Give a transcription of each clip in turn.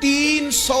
300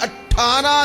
18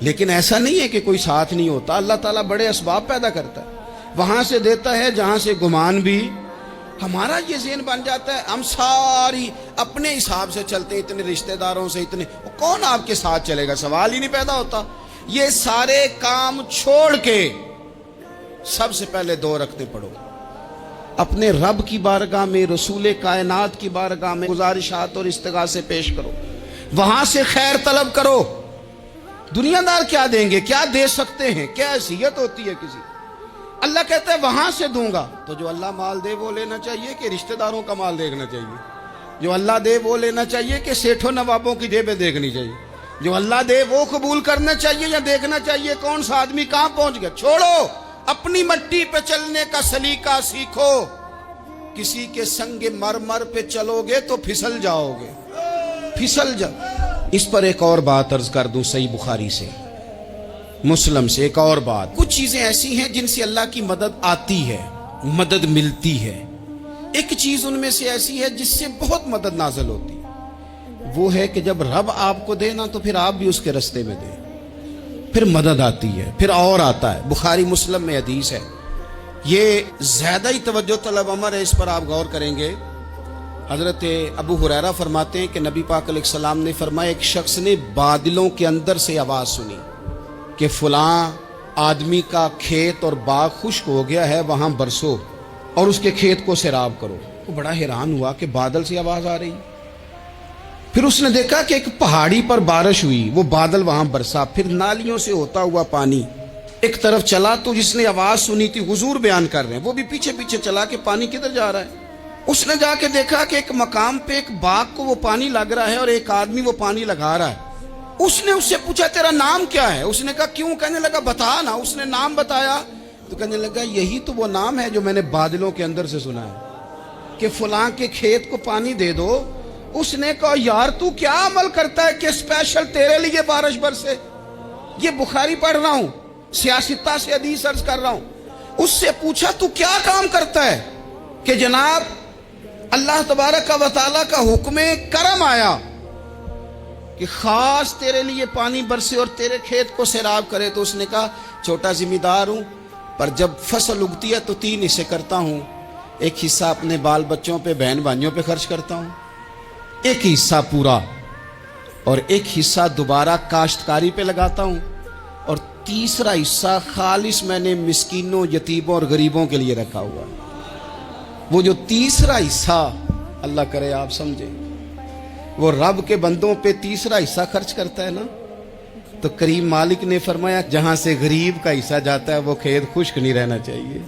لیکن ایسا نہیں ہے کہ کوئی ساتھ نہیں ہوتا. اللہ تعالیٰ بڑے اسباب پیدا کرتا ہے, وہاں سے دیتا ہے جہاں سے گمان بھی. ہمارا یہ ذہن بن جاتا ہے ہم ساری اپنے حساب سے چلتے ہیں, اتنے رشتہ داروں سے اتنے, کون آپ کے ساتھ چلے گا, سوال ہی نہیں پیدا ہوتا. یہ سارے کام چھوڑ کے سب سے پہلے 2 رکعتیں پڑھو, اپنے رب کی بارگاہ میں, رسول کائنات کی بارگاہ میں گزارشات اور استغاثے پیش کرو, وہاں سے خیر طلب کرو. دنیا دار کیا دیں گے, کیا دے سکتے ہیں, کیا حیثیت ہوتی ہے کسی. اللہ کہتا ہے وہاں سے دوں گا. تو جو اللہ مال دے وہ لینا چاہیے کہ رشتہ داروں کا مال دیکھنا چاہیے؟ جو اللہ دے وہ لینا چاہیے کہ سیٹھوں نوابوں کی جیبیں دیکھنی چاہیے؟ جو اللہ دے وہ قبول کرنا چاہیے یا دیکھنا چاہیے کون سا آدمی کہاں پہنچ گیا؟ چھوڑو, اپنی مٹی پہ چلنے کا سلیقہ سیکھو. کسی کے سنگ مرمر پہ چلو گے تو پھسل جاؤ گے, پھسل جاؤ. اس پر ایک اور بات عرض کر دوں, صحیح بخاری سے, مسلم سے ایک اور بات. کچھ چیزیں ایسی ہیں جن سے اللہ کی مدد آتی ہے, مدد ملتی ہے. ایک چیز ان میں سے ایسی ہے جس سے بہت مدد نازل ہوتی ہے, وہ ہے کہ جب رب آپ کو دے نا تو پھر آپ بھی اس کے رستے میں دیں, پھر مدد آتی ہے, پھر اور آتا ہے. بخاری مسلم میں حدیث ہے, یہ زیادہ ہی توجہ طلب امر ہے, اس پر آپ غور کریں گے. حضرت ابو ہریرہ فرماتے ہیں کہ نبی پاک علیہ السلام نے فرمایا ایک شخص نے بادلوں کے اندر سے آواز سنی کہ فلاں آدمی کا کھیت اور باغ خشک ہو گیا ہے, وہاں برسو اور اس کے کھیت کو سیراب کرو. وہ بڑا حیران ہوا کہ بادل سے آواز آ رہی. پھر اس نے دیکھا کہ ایک پہاڑی پر بارش ہوئی, وہ بادل وہاں برسا, پھر نالیوں سے ہوتا ہوا پانی ایک طرف چلا. تو جس نے آواز سنی تھی, حضور بیان کر رہے ہیں, وہ بھی پیچھے پیچھے چلا کہ پانی کدھر جا رہا ہے. اس نے جا کے دیکھا کہ ایک مقام پہ ایک باغ کو وہ پانی لگ رہا ہے اور ایک آدمی وہ پانی لگا رہا ہے. اس نے اس سے پوچھا تیرا نام کیا ہے؟ اس نے کہا کیوں؟ کہنے لگا بتا نا. اس نے نام بتایا تو کہنے لگا یہی تو وہ نام ہے جو میں نے بادلوں کے اندر سے سنا ہے کہ فلاں کے کھیت کو پانی دے دو. اس نے کہا یار تو کیا عمل کرتا ہے کہ اسپیشل تیرے لیے بارش برسے. یہ بخاری پڑھ رہا ہوں, سیاستہ سے حدیث عرض کر رہا ہوں. اس سے پوچھا تو کیا کام کرتا ہے کہ جناب اللہ تبارک و تعالیٰ کا حکم کرم آیا کہ خاص تیرے لیے پانی برسے اور تیرے کھیت کو سیراب کرے. تو اس نے کہا چھوٹا ذمہ دار ہوں, پر جب فصل اگتی ہے تو 3 حصے کرتا ہوں. ایک حصہ اپنے بال بچوں پہ, بہن بھائیوں پہ خرچ کرتا ہوں, ایک حصہ پورا, اور ایک حصہ دوبارہ کاشتکاری پہ لگاتا ہوں, اور تیسرا حصہ خالص میں نے مسکینوں, یتیموں اور غریبوں کے لیے رکھا ہوا. وہ جو تیسرا حصہ, اللہ کرے آپ سمجھیں, وہ رب کے بندوں پہ تیسرا حصہ خرچ کرتا ہے نا, تو کریم مالک نے فرمایا جہاں سے غریب کا حصہ جاتا ہے وہ کھیت خشک نہیں رہنا چاہیے.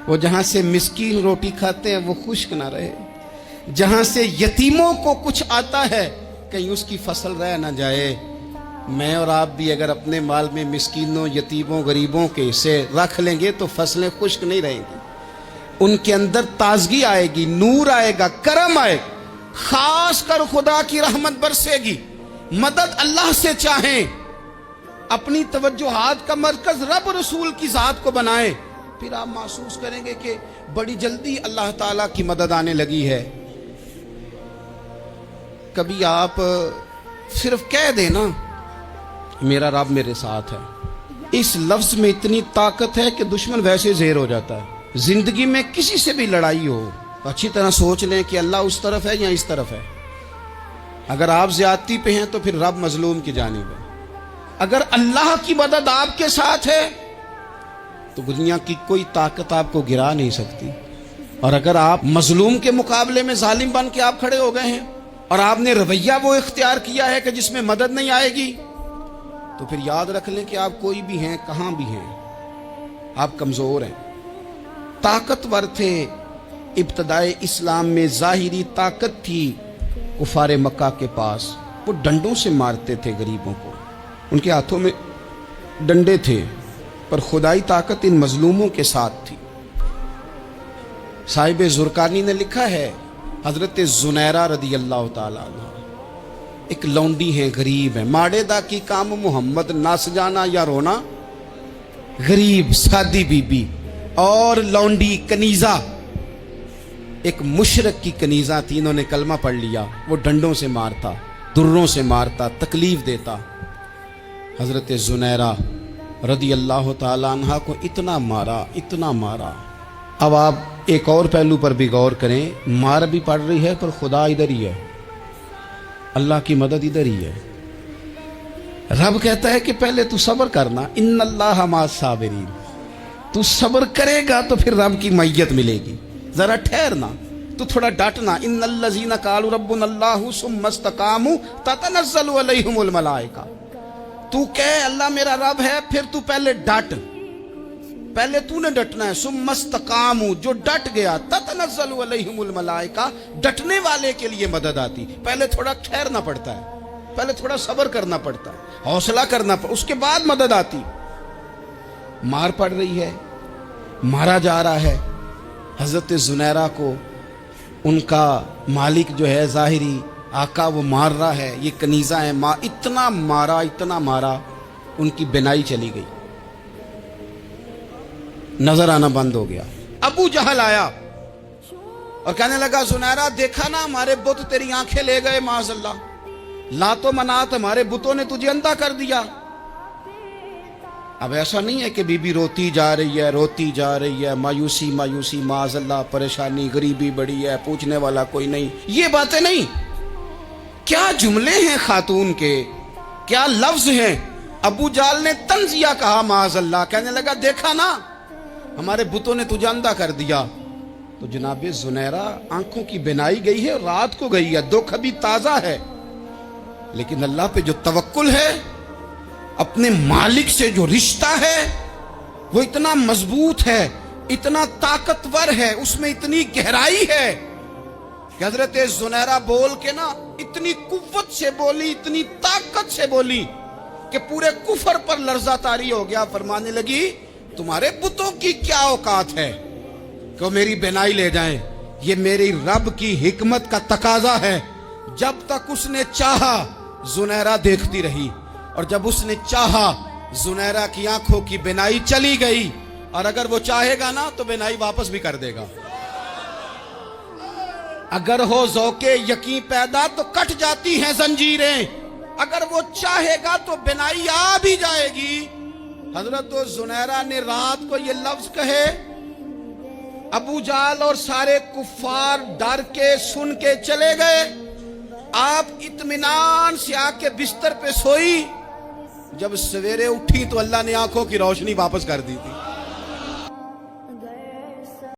وہ جہاں سے مسکین روٹی کھاتے ہیں وہ خشک نہ رہے. جہاں سے یتیموں کو کچھ آتا ہے کہیں اس کی فصل رہ نہ جائے. میں اور آپ بھی اگر اپنے مال میں مسکینوں, یتیموں, غریبوں کے حصے رکھ لیں گے تو فصلیں خشک نہیں رہیں گی. ان کے اندر تازگی آئے گی, نور آئے گا, کرم آئے گا, خاص کر خدا کی رحمت برسے گی. مدد اللہ سے چاہیں, اپنی توجہات کا مرکز رب رسول کی ذات کو بنائیں, پھر آپ محسوس کریں گے کہ بڑی جلدی اللہ تعالیٰ کی مدد آنے لگی ہے. کبھی آپ صرف کہہ دیں نا میرا رب میرے ساتھ ہے, اس لفظ میں اتنی طاقت ہے کہ دشمن ویسے زہر ہو جاتا ہے. زندگی میں کسی سے بھی لڑائی ہو تو اچھی طرح سوچ لیں کہ اللہ اس طرف ہے یا اس طرف ہے. اگر آپ زیادتی پہ ہیں تو پھر رب مظلوم کی جانب ہے. اگر اللہ کی مدد آپ کے ساتھ ہے تو دنیا کی کوئی طاقت آپ کو گرا نہیں سکتی. اور اگر آپ مظلوم کے مقابلے میں ظالم بن کے آپ کھڑے ہو گئے ہیں اور آپ نے رویہ وہ اختیار کیا ہے کہ جس میں مدد نہیں آئے گی, تو پھر یاد رکھ لیں کہ آپ کوئی بھی ہیں, کہاں بھی ہیں, آپ کمزور ہیں. طاقتور تھے ابتدائے اسلام میں, ظاہری طاقت تھی کفار مکہ کے پاس, وہ ڈنڈوں سے مارتے تھے غریبوں کو, ان کے ہاتھوں میں ڈنڈے تھے, پر خدائی طاقت ان مظلوموں کے ساتھ تھی. صاحب زرقانی نے لکھا ہے حضرت زنیرہ رضی اللہ تعالیٰ عنہ ایک لونڈی ہیں, غریب ہیں, ماڑے دا کی کام محمد نس جانا یا رونا, غریب سادی بی بی اور لونڈی کنیزہ, ایک مشرک کی کنیزہ تھی, انہوں نے کلمہ پڑھ لیا. وہ ڈنڈوں سے مارتا, دروں سے مارتا, تکلیف دیتا. حضرت زنیرہ رضی اللہ تعالیٰ عنہ کو اتنا مارا. اب آپ ایک اور پہلو پر بھی غور کریں. مار بھی پڑ رہی ہے پر خدا ادھر ہی ہے, اللہ کی مدد ادھر ہی ہے. رب کہتا ہے کہ پہلے تو صبر کرنا, ان اللہ مع الصابرین. تو صبر کرے گا تو پھر رب کی معیت ملے گی. ذرا ٹھہرنا, تو تھوڑا ڈٹنا. ان الذین قالوا ربنا اللہ ثم استقاموا تتنزل علیہم الملائکہ. تو کہے اللہ میرا رب ہے, پھر تو پہلے ڈٹ, پہلے تو نے ڈٹنا ہے. ثم استقاموا, جو ڈٹ گیا, تتنزل علیہم الملائکہ, ڈٹنے والے کے لیے مدد آتی. پہلے تھوڑا ٹھہرنا پڑتا ہے, پہلے تھوڑا صبر کرنا پڑتا ہے, حوصلہ کرنا پڑتا, اس کے بعد مدد آتی. مار پڑ رہی ہے, مارا جا رہا ہے. حضرت زنیرہ کو ان کا مالک جو ہے ظاہری آقا وہ مار رہا ہے. یہ کنیزہ ہے, اتنا مارا ان کی بینائی چلی گئی, نظر آنا بند ہو گیا. ابو جہل آیا اور کہنے لگا زنیرہ دیکھا نا ہمارے بت تیری آنکھیں لے گئے, معاذ اللہ, لات و منات ہمارے بتوں نے تجھے اندھا کر دیا. اب ایسا نہیں ہے کہ بی بی روتی جا رہی ہے, مایوسی معاذ اللہ, پریشانی, غریبی بڑی ہے, پوچھنے والا کوئی نہیں. یہ باتیں نہیں. کیا جملے ہیں خاتون کے, کیا لفظ ہیں. ابو جال نے طنزیہ کہا معاذ اللہ, کہنے لگا دیکھا نا ہمارے بتوں نے تجھے اندھا کر دیا. تو جناب زنیرہ آنکھوں کی بینائی گئی ہے, رات کو گئی ہے, دکھ ابھی تازہ ہے, لیکن اللہ پہ جو توکل ہے, اپنے مالک سے جو رشتہ ہے وہ اتنا مضبوط ہے, اتنا طاقتور ہے, اس میں اتنی گہرائی ہے کہ حضرت زنیرہ بول کے نا اتنی قوت سے بولی, اتنی طاقت سے بولی کہ پورے کفر پر لرزہ طاری ہو گیا. فرمانے لگی تمہارے بتوں کی کیا اوقات ہے کہ وہ میری بینائی لے جائیں. یہ میری رب کی حکمت کا تقاضا ہے. جب تک اس نے چاہا زنیرہ دیکھتی رہی, اور جب اس نے چاہا زنیرہ کی آنکھوں کی بینائی چلی گئی, اور اگر وہ چاہے گا نا تو بینائی واپس بھی کر دے گا. اگر ہو ذوق یقین پیدا تو کٹ جاتی ہیں زنجیریں, اگر وہ چاہے گا تو بینائی آ بھی جائے گی. حضرت زنیرہ نے رات کو یہ لفظ کہے, ابو جال اور سارے کفار ڈر کے سن کے چلے گئے. آپ اطمینان سے آ کے بستر پہ سوئی. جب سویرے اٹھی تو اللہ نے آنکھوں کی روشنی واپس کر دی تھی.